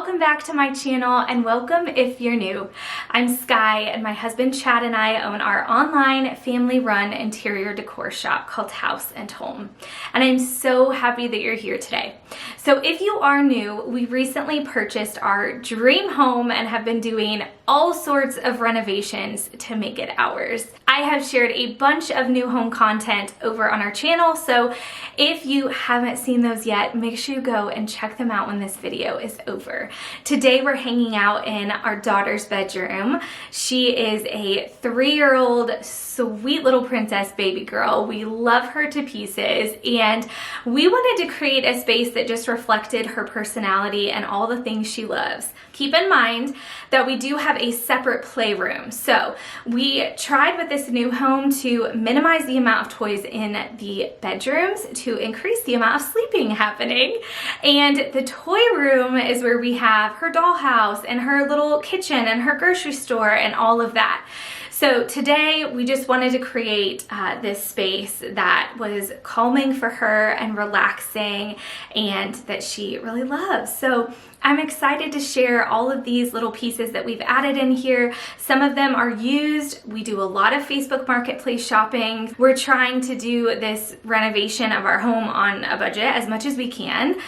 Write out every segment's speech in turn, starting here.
welcome back to my channel, and welcome if you're new. I'm Sky, and my husband Chad and I own our online family-run interior decor shop called House Holm, and I'm so happy that you're here today. So if you are new, we recently purchased our dream home and have been doing all sorts of renovations to make it ours. I have shared a bunch of new home content over on our channel, so if you haven't seen those yet, make sure you go and check them out when this video is over. Today we're hanging out in our daughter's bedroom. She is a 3-year-old sweet little princess baby girl. We love her to pieces, and we wanted to create a space that just reflected her personality and all the things she loves. Keep in mind that we do have a separate playroom. So we tried with this new home to minimize the amount of toys in the bedrooms to increase the amount of sleeping happening. And the toy room is where we have her dollhouse and her little kitchen and her grocery store and all of that. So today we just wanted to create this space that was calming for her and relaxing and that she really loves. So I'm excited to share all of these little pieces that we've added in here. Some of them are used. We do a lot of Facebook Marketplace shopping. We're trying to do this renovation of our home on a budget as much as we can.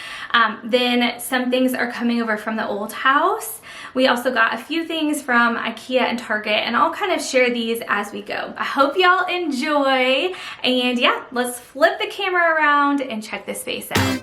Then some things are coming over from the old house. We also got a few things from IKEA and Target, and I'll kind of share these as we go. I hope y'all enjoy, and yeah, let's flip the camera around and check this space out.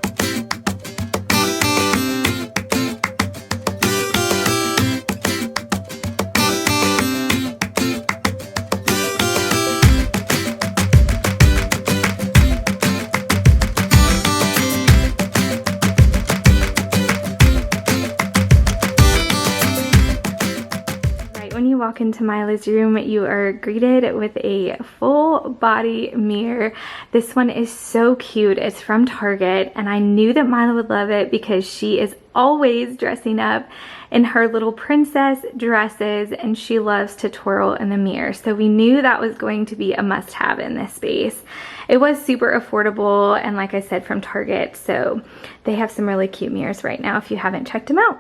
Walk into Mila's room, you are greeted with a full body mirror. This one is so cute. It's from Target, and I knew that Mila would love it because she is always dressing up in her little princess dresses, and she loves to twirl in the mirror. So we knew that was going to be a must-have in this space. It was super affordable, and like I said, from Target, so they have some really cute mirrors right now if you haven't checked them out.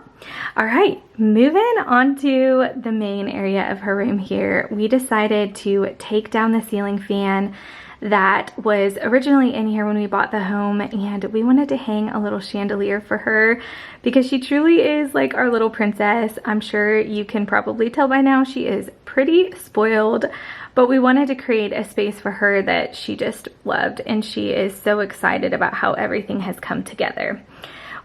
All right, moving on to the main area of her room here. We decided to take down the ceiling fan that was originally in here when we bought the home, and we wanted to hang a little chandelier for her because she truly is like our little princess. I'm sure you can probably tell by now she is pretty spoiled, but we wanted to create a space for her that she just loved, and she is so excited about how everything has come together.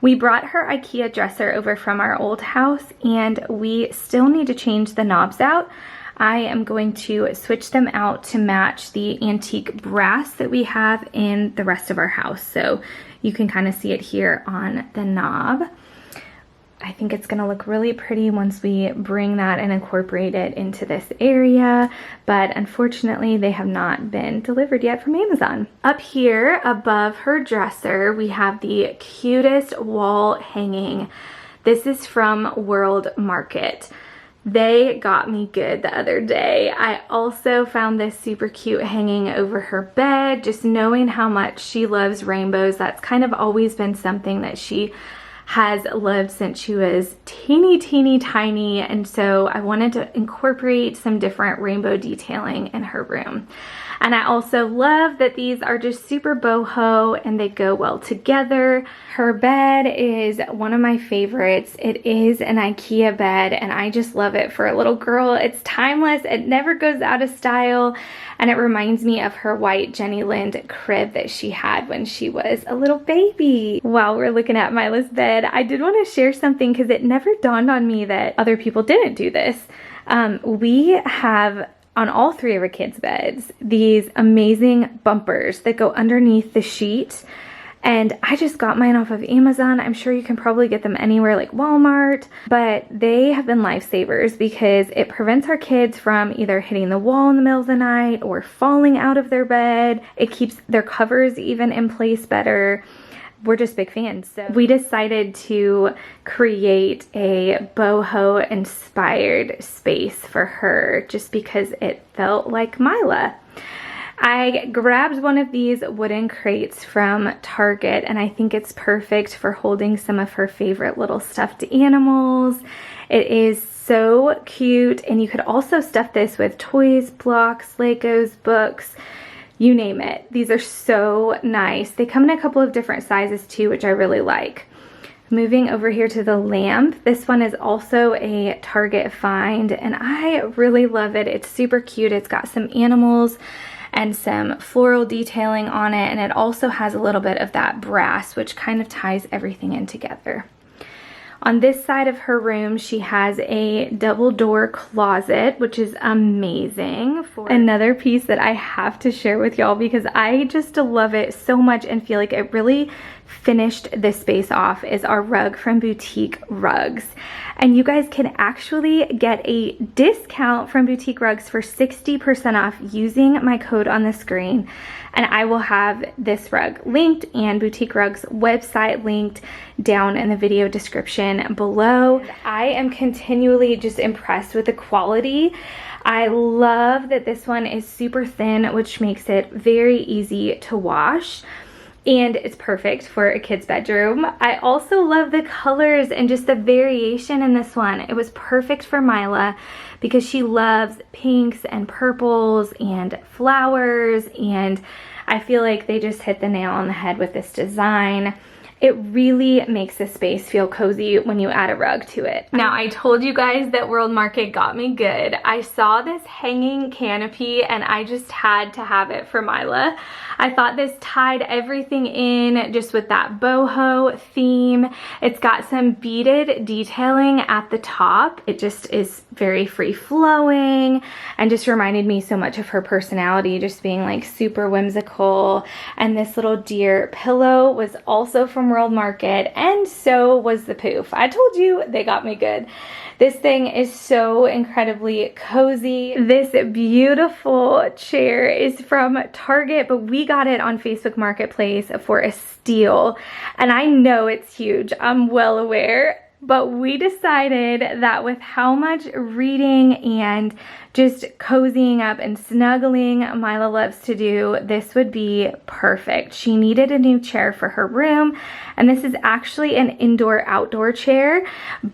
We brought her IKEA dresser over from our old house, and we still need to change the knobs out. I am going to switch them out to match the antique brass that we have in the rest of our house. So you can kind of see it here on the knob. I think it's gonna look really pretty once we bring that and incorporate it into this area, but unfortunately they have not been delivered yet from Amazon. Up here above her dresser, we have the cutest wall hanging. This is from World Market. They got me good the other day. I also found this super cute hanging over her bed. Just knowing how much she loves rainbows, that's kind of always been something that she has loved since she was teeny tiny, and so I wanted to incorporate some different rainbow detailing in her room. And I also love that these are just super boho and they go well together. Her bed is one of my favorites. It is an IKEA bed, and I just love it for a little girl. It's timeless, it never goes out of style, and it reminds me of her white Jenny Lind crib that she had when she was a little baby. While we're looking at Mila's bed, I did want to share something because it never dawned on me that other people didn't do this. We have on all 3 of our kids' beds these amazing bumpers that go underneath the sheet, and I just got mine off of Amazon. I'm sure you can probably get them anywhere like Walmart, but they have been lifesavers because it prevents our kids from either hitting the wall in the middle of the night or falling out of their bed. It keeps their covers even in place better. We're just big fans. So we decided to create a boho inspired space for her just because it felt like Mila. I grabbed one of these wooden crates from Target, and I think it's perfect for holding some of her favorite little stuffed animals. It is so cute, and you could also stuff this with toys, blocks, Legos, books, you name it. These are so nice. They come in a couple of different sizes too, which I really like. Moving over here to the lamp, this one is also a Target find, and I really love it. It's super cute. It's got some animals and some floral detailing on it, and it also has a little bit of that brass, which kind of ties everything in together. On this side of her room, she has a double door closet, which is amazing. Another piece that I have to share with y'all because I just love it so much and feel like it really finished this space off is our rug from Boutique Rugs. And you guys can actually get a discount from Boutique Rugs for 60% off using my code on the screen. And I will have this rug linked and Boutique Rugs website linked down in the video description below. I am continually just impressed with the quality. I love that this one is super thin, which makes it very easy to wash. And it's perfect for a kid's bedroom. I also love the colors and just the variation in this one. It was perfect for Mila because she loves pinks and purples and flowers, and I feel like they just hit the nail on the head with this design. It really makes the space feel cozy when you add a rug to it. Now, I told you guys that World Market got me good. I saw this hanging canopy and I just had to have it for Mila. I thought this tied everything in just with that boho theme. It's got some beaded detailing at the top. It just is very free flowing and just reminded me so much of her personality, just being like super whimsical. And this little deer pillow was also from World Market, and so was the poof. I told you they got me good. This thing is so incredibly cozy. This beautiful chair is from Target, but we got it on Facebook Marketplace for a steal. And I know it's huge, I'm well aware, but we decided that with how much reading and just cozying up and snuggling Mila loves to do, this would be perfect. She needed a new chair for her room, and this is actually an indoor-outdoor chair,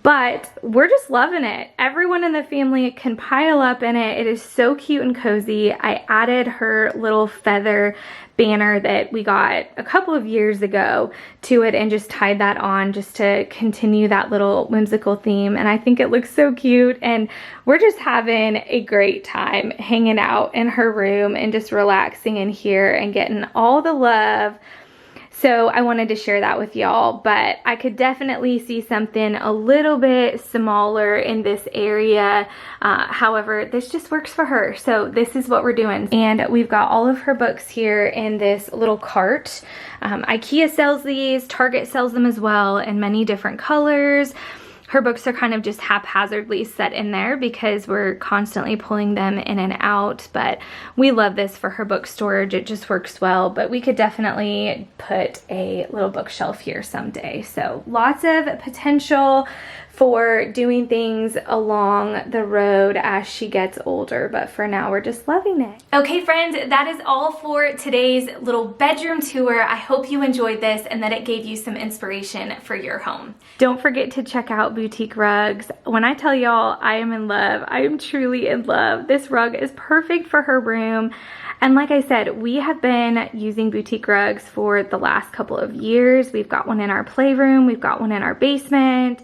but we're just loving it. Everyone in the family can pile up in it. It is so cute and cozy. I added her little feather banner that we got a couple of years ago to it and just tied that on just to continue that little whimsical theme, and I think it looks so cute, and we're just having a great time hanging out in her room and just relaxing in here and getting all the love. So I wanted to share that with y'all, but I could definitely see something a little bit smaller in this area. However, this just works for her. So this is what we're doing. And we've got all of her books here in this little cart. IKEA sells these, Target sells them as well in many different colors. Her books are kind of just haphazardly set in there because we're constantly pulling them in and out, but we love this for her book storage. It just works well, but we could definitely put a little bookshelf here someday. So lots of potential for doing things along the road as she gets older, but for now we're just loving it. Okay friends, that is all for today's little bedroom tour. I hope you enjoyed this and that it gave you some inspiration for your home. Don't forget to check out Boutique Rugs. When I tell y'all I am in love, I am truly in love. This rug is perfect for her room. And like I said, we have been using Boutique Rugs for the last couple of years. We've got one in our playroom, we've got one in our basement,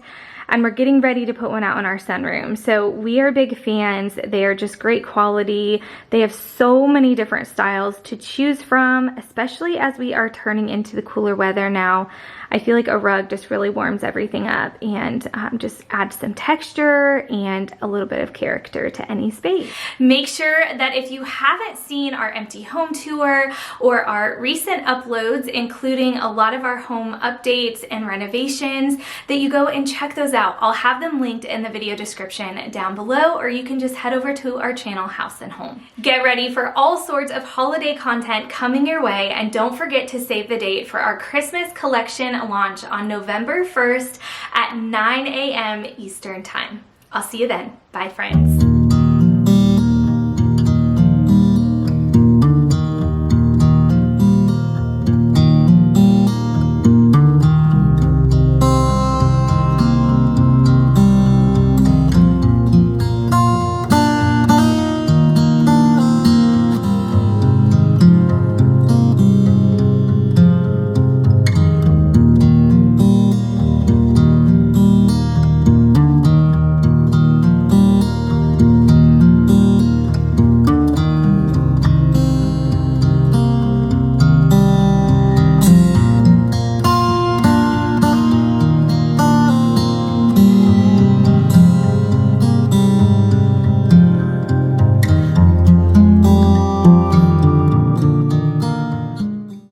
and we're getting ready to put one out in our sunroom. So we are big fans. They are just great quality. They have so many different styles to choose from, especially as we are turning into the cooler weather now. I feel like a rug just really warms everything up and just adds some texture and a little bit of character to any space. Make sure that if you haven't seen our empty home tour or our recent uploads, including a lot of our home updates and renovations, that you go and check those out. I'll have them linked in the video description down below, or you can just head over to our channel, House and Home. Get ready for all sorts of holiday content coming your way, and don't forget to save the date for our Christmas collection launch on November 1st at 9 a.m. Eastern Time. I'll see you then. Bye, friends.